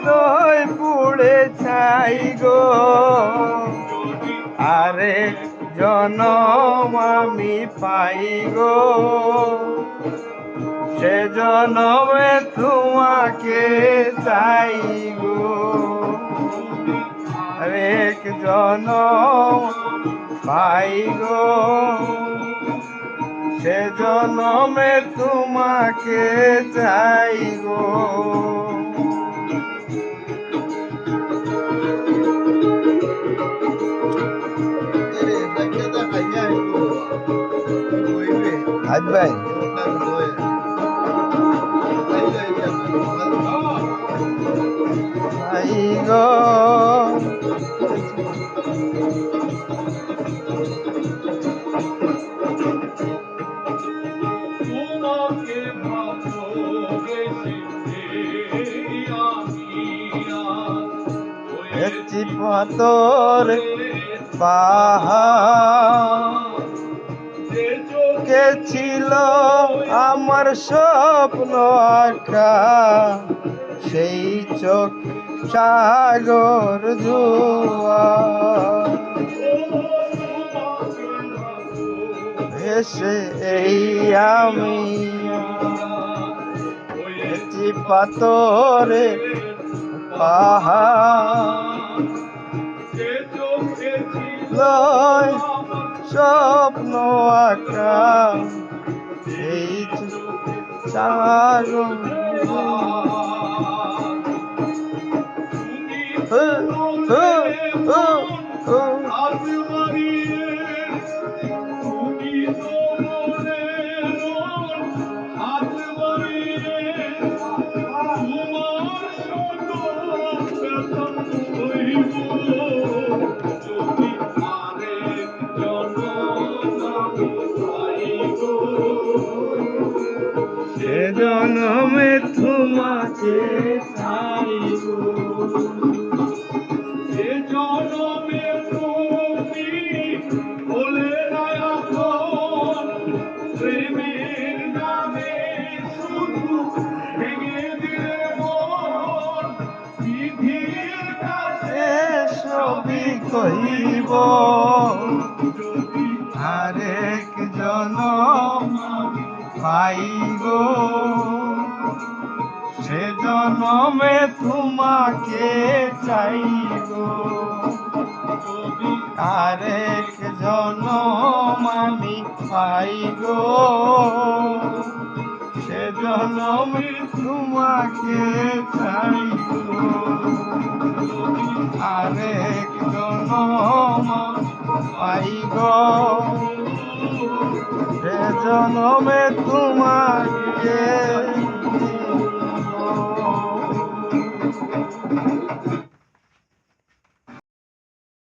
নয় পুড়ে ছাই গো, আরেক জনম আমি পাই গো, সে জনমে তোমাকে চাই গো, আরেক জনম পাই গো, সে জনমে তোমাকে চাই গো। আজ ভাই ভাই গো, পাথর পাহাড় কে ছিল আমার স্বপ্ন আঁকা, সেই চোখ সাগর জোয়ার এসে এই আমি পাথরে পাহাড় স্বপ্ন আঁকা, এই সাগর সে জনমে তোমাকে চাই গো, সে জনমে তুমি বলে না এখন প্রেমের নামে শুধু ভেঙে দিলে মন, বিধির কাছে সবই কহিব, আরেক জনম পাই গো, সে জনমে তোমাকে চাই গো, আরেক জনম আমি পাই গো, সে জনমে তোমাকে চাই গো, আরেক জনম পাই গো, সে জনমে তোমাকে